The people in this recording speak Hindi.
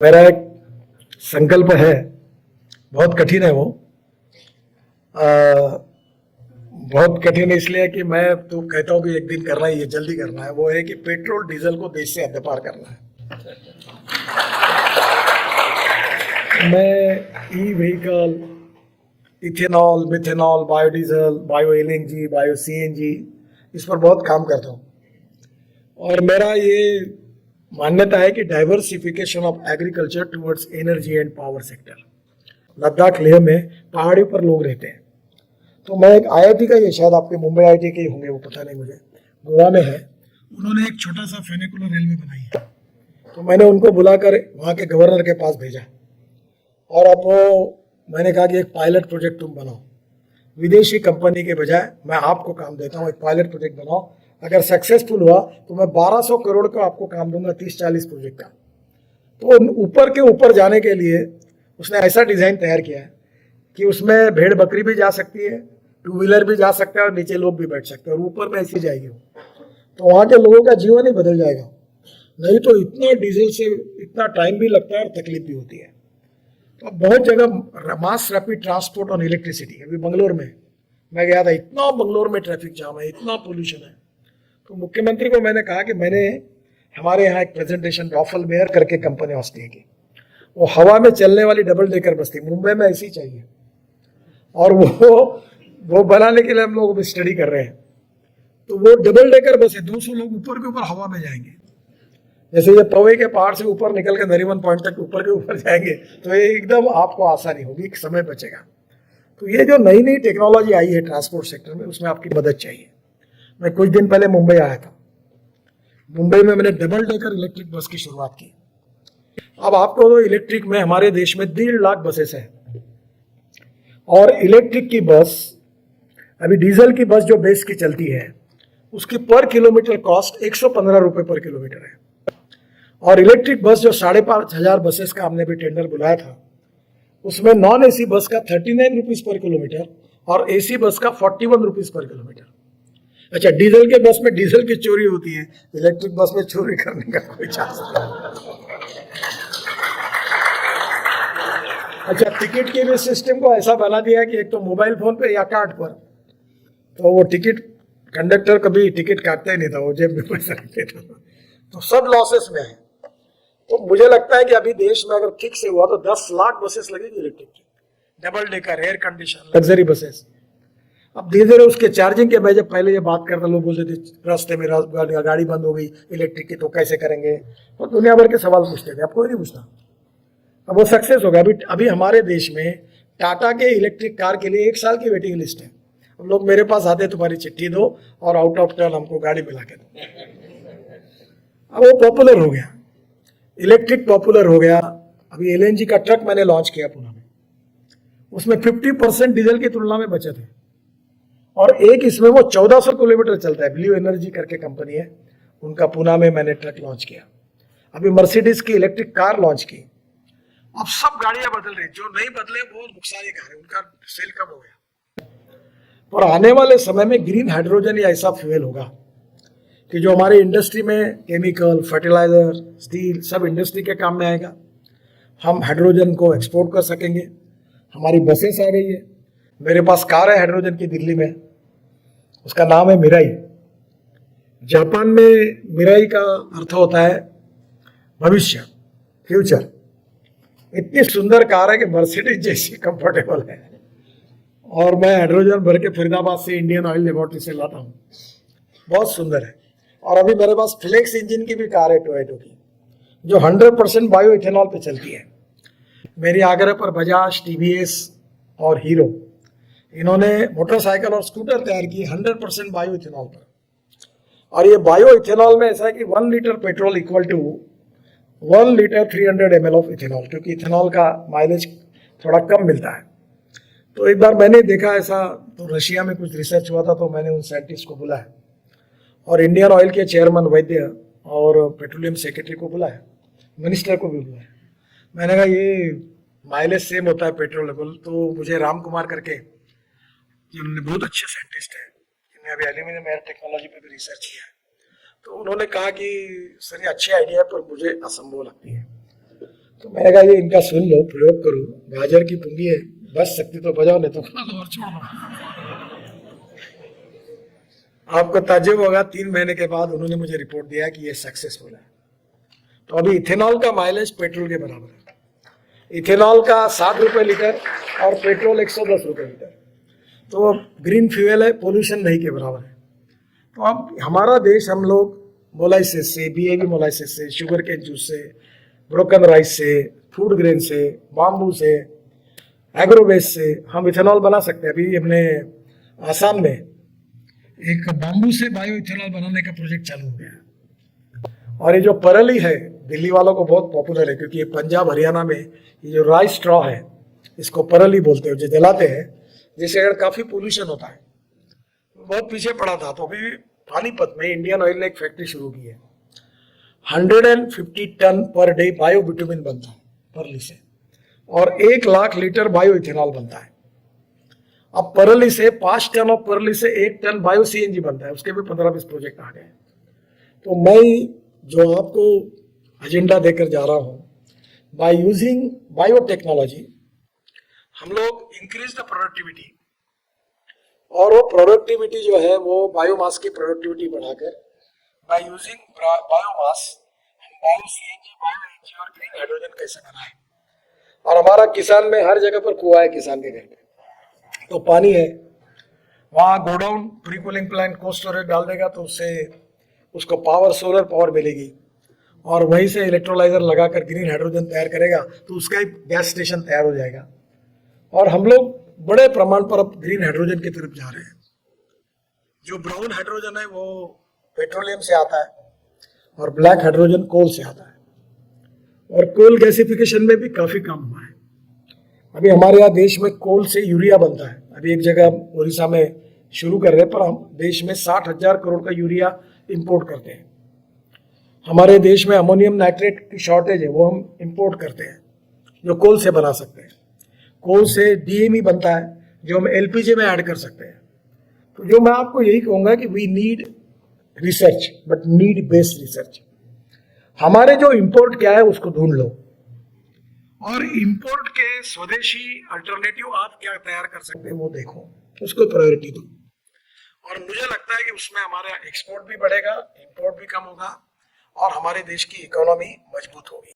मेरा एक संकल्प है, बहुत कठिन है वो। बहुत कठिन इसलिए कि मैं तो कहता हूँ कि एक दिन करना ही है, जल्दी करना है। वो है कि पेट्रोल डीजल को देश से हद्दपार करना है। मैं e vehicle, ethanol, methanol, biodiesel, bio LNG, bio CNG, इस पर बहुत काम करता हूँ। और मेरा ये मान्यता है कि diversification of agriculture towards energy and power sector. Ladakh Leh में पहाड़ी पर लोग रहते हैं, तो मैं एक आईआईटी का, ये शायद आपके मुंबई आईआईटी के होंगे, वो पता नहीं मुझे, गोवा में है। उन्होंने एक छोटा सा फेनिकुलर रेलवे बनाई है, तो मैंने उनको बुलाकर वहाँ के गवर्नर के पास भेजा। और अब वो मैंने कहा कि एक पायलट प्रोजेक्ट तुम बनाओ, विदेशी कंपनी के बजाय मैं आपको काम देता हूँ, एक पायलट प्रोजेक्ट बनाओ। अगर सक्सेसफुल हुआ तो मैं 1200 करोड़ का आपको काम दूंगा, 30-40 प्रोजेक्ट का। तो ऊपर के ऊपर जाने के लिए उसने ऐसा डिजाइन तैयार किया है कि उसमें भेड़ बकरी भी जा सकती है, टू व्हीलर भी जा सकता है और नीचे लोग भी बैठ सकते हैं, और ऊपर में ऐसी जाएगी वो। तो वहाँ के लोगों का जीवन ही बदल जाएगा। नहीं तो इतना डीजल से इतना टाइम भी लगता है और तकलीफ भी होती है। तो अब बहुत जगह mass rapid transport on electricity. अभी बंगलोर में मैं गया था, इतना बंगलोर में ट्रैफिक जाम है, इतना पोल्यूशन है। तो मुख्यमंत्री को मैंने कहा कि मैंने हमारे यहाँ एक प्रेजेंटेशन रॉफल मेयर करके कंपनी ऑस्ट्रिया की, वो हवा में चलने वाली डबल डेकर बस थी, मुंबई में ऐसी चाहिए। और वो बनाने के लिए हम लोग स्टडी कर रहे हैं। तो वो डबल डेकर बस है, 200 लोग ऊपर के ऊपर हवा में जाएंगे। जैसे ये पवे के पहाड़ से ऊपर निकल के नरीमन पॉइंट तक ऊपर के ऊपर जाएंगे, तो ये एकदम आपको आसानी होगी, समय बचेगा। तो ये जो नई नई टेक्नोलॉजी आई है ट्रांसपोर्ट सेक्टर में, उसमें आपकी मदद चाहिए। मैं कुछ दिन पहले मुंबई आया था। मुंबई में मैंने डबल डेकर इलेक्ट्रिक बस की शुरुआत की। अब आपको तो इलेक्ट्रिक में हमारे देश में 1.5 लाख बसेस हैं, और इलेक्ट्रिक की बस, अभी डीजल की बस जो बेस की चलती है उसकी पर किलोमीटर कॉस्ट 115 रुपये पर किलोमीटर है। और इलेक्ट्रिक बस जो 5,500 बसेस का हमने भी टेंडर बुलाया था, उसमें नॉन एसी बस का 39 रुपीज पर किलोमीटर और एसी बस का 41 रुपीज पर किलोमीटर। अच्छा, डीजल के बस में डीजल की चोरी होती है, इलेक्ट्रिक बस में चोरी करने का कोई चांस नहीं। अच्छा, टिकट के भी सिस्टम को ऐसा बना दिया है कि एक तो मोबाइल फोन पे या कार्ड पर, तो वो टिकट कंडक्टर कभी टिकट काटता ही नहीं था, वो जेब में पैसा रखते था। तो सब लॉसेस में है। तो मुझे लगता है कि अभी देश में अगर ठीक से हुआ तो 10 लाख बसेस लगेगी इलेक्ट्रिक की, double decker, air condition, luxury buses. अब धीरे धीरे उसके चार्जिंग के, मैं जब पहले ये बात करता, लोग बोलते थे रास्ते में गाड़ी बंद हो गई इलेक्ट्रिक की तो कैसे करेंगे, तो दुनिया भर के सवाल पूछते थे। अब कोई नहीं पूछता, अब वो सक्सेस हो गया। अभी हमारे देश में टाटा के इलेक्ट्रिक कार के लिए 1 साल की वेटिंग लिस्ट है। अब लोग मेरे पास आते, तुम्हारी चिट्ठी दो और आउट ऑफ टर्न हमको गाड़ी मिला के दो। अब वो पॉपुलर हो गया, इलेक्ट्रिक पॉपुलर हो गया। अभी एलएनजी का ट्रक मैंने लॉन्च किया पुणे में, उसमें 50% डीजल की तुलना में बचत है, और एक इसमें वो 1400 किलोमीटर चलता है। ब्लू एनर्जी करके कंपनी है उनका, पुणे में मैंने ट्रक लॉन्च किया। अभी मर्सिडीज की इलेक्ट्रिक कार लॉन्च की। अब सब गाड़ियां बदल रही, जो नहीं बदले वो नुकसान ही कर रहे, उनका सेल कम हो गया। और आने वाले समय में ग्रीन हाइड्रोजन या ऐसा फ्यूल होगा कि जो हमारी इंडस्ट्री में केमिकल, फर्टिलाइजर, स्टील, सब इंडस्ट्री के काम में आएगा। हम हाइड्रोजन को एक्सपोर्ट कर सकेंगे। हमारी बसेस आ गई है, मेरे पास कार है हाइड्रोजन की दिल्ली में, उसका नाम है मिराई। जापान में मिराई का अर्थ होता है भविष्य, फ्यूचर। इतनी सुंदर कार है कि मर्सिडीज जैसी कंफर्टेबल है। और मैं हाइड्रोजन भर के फरीदाबाद से इंडियन ऑयल लेबोरेटरी से लाता हूँ, बहुत सुंदर है। और अभी मेरे पास फ्लेक्स इंजन की भी कार है टोयोटो की, जो 100% बायो इथेनॉल पे चलती है। मेरी आग्रह पर बजाज, टीवीएस और हीरो, इन्होंने मोटरसाइकिल और स्कूटर तैयार किए 100% बायो इथेनॉल पर। और ये बायो इथेनॉल में ऐसा है कि 1 litre petrol equal to 1 litre 300 ml of ethanol, क्योंकि इथेनॉल का माइलेज थोड़ा कम मिलता है। तो एक बार मैंने देखा ऐसा, तो रशिया में कुछ रिसर्च हुआ था, तो मैंने उन साइंटिस्ट को बुलाया और इंडियन ऑयल के चेयरमैन वैद्य और पेट्रोलियम सेक्रेटरी को बुलाया, मिनिस्टर को भी बुलाया। मैंने कहा ये माइलेज सेम होता है पेट्रोल लेवल। तो मुझे राम कुमार करके, उन्होंने बहुत अच्छे साइंटिस्ट हैं, इन्होंने अभी एल्यूमिनियम एयर टेक्नोलॉजी पे भी रिसर्च किया है। तो उन्होंने कहा कि सर ये अच्छी आइडिया है पर मुझे असंभव लगती है। तो मैंने कहा ये इनका सुन लो, प्रयोग करो, गाजर की पुंगी है, बच सकती तो बजाओ, नहीं तो खा लो और छोड़ दो। आपको ताज्जुब होगा, 3 महीने के बाद उन्होंने मुझे रिपोर्ट दिया कि ये सक्सेसफुल है। तो अभी इथेनॉल का माइलेज पेट्रोल के बराबर है। इथेनॉल का 60 रुपये लीटर और पेट्रोल 110 रुपये लीटर। तो ग्रीन फ्यूल है, पोल्यूशन नहीं के बराबर है। तो अब हमारा देश, हम लोग मोलाइसिस से, BAB मोलाइसिस से, शुगर केन जूस से, ब्रोकन राइस से, फूड ग्रेन से, बाम्बू से, एग्रोवेस्ट से हम इथेनॉल बना सकते हैं। अभी हमने आसाम में एक बाम्बू से बायो इथेनॉल बनाने का प्रोजेक्ट चालू हो गया। और ये जो परली है, दिल्ली वालों को बहुत पॉपुलर है, क्योंकि ये पंजाब हरियाणा में ये जो राइस स्ट्रॉ है, इसको परली बोलते हैं, जो जलाते हैं, जिससे अगर काफ़ी पोल्यूशन होता है। बहुत पीछे पड़ा था, तो अभी पानीपत में इंडियन ऑयल ने एक फैक्ट्री शुरू की है। 150 ton per day bio bitumen बनता है परली से, और 1 लाख लीटर बायो इथेनॉल बनता है। अब परली से 5 टन, और परली से 1 टन बायो CNG बनता है। उसके भी 15-20 प्रोजेक्ट आ गए। तो मैं जो आपको एजेंडा देकर जा रहा हूं, बाय यूजिंग बायोटेक्नोलॉजी हम लोग इंक्रीज द प्रोडक्टिविटी, और वो प्रोडक्टिविटी जो है वो बायोमास की प्रोडक्टिविटी बढ़ाकर by using biomass, bio CNG, bio energy और ग्रीन हाइड्रोजन कैसे बनाए। और हमारा किसान में हर जगह पर कुआं है, किसान के घर में तो पानी है, वहाँ godown pre cooling plant cold storage डाल देगा, तो उससे उसको पावर, सोलर पावर मिलेगी, और वहीं से इलेक्ट्रोलाइजर लगाकर ग्रीन हाइड्रोजन तैयार करेगा, तो उसका एक गैस स्टेशन तैयार हो जाएगा। और हम लोग बड़े प्रमाण पर अब ग्रीन हाइड्रोजन की तरफ जा रहे हैं। जो ब्राउन हाइड्रोजन है वो पेट्रोलियम से आता है, और ब्लैक हाइड्रोजन कोल से आता है। और कोल गैसिफिकेशन में भी काफी काम हुआ है। अभी हमारे यहाँ देश में कोल से यूरिया बनता है। अभी एक जगह उड़ीसा में शुरू कर रहे हैं, पर हम देश में 60,000 करोड़ का यूरिया इंपोर्ट करते हैं। हमारे देश में अमोनियम नाइट्रेट की शॉर्टेज है, वो हम इंपोर्ट करते हैं, जो कोल से बना सकते हैं। कोल से DME बनता है, जो हम LPG में ऐड कर सकते हैं। तो जो मैं आपको यही कहूँगा कि we need research, but need based research. हमारे जो इंपोर्ट क्या है उसको ढूंढ लो, और इंपोर्ट के स्वदेशी अल्टरनेटिव आप क्या तैयार कर सकते हैं वो देखो, उसको प्रायोरिटी दो। और मुझे लगता है कि उसमें हमारा एक्सपोर्ट भी बढ़ेगा, इंपोर्ट भी कम होगा, और हमारे देश की इकोनॉमी मजबूत होगी।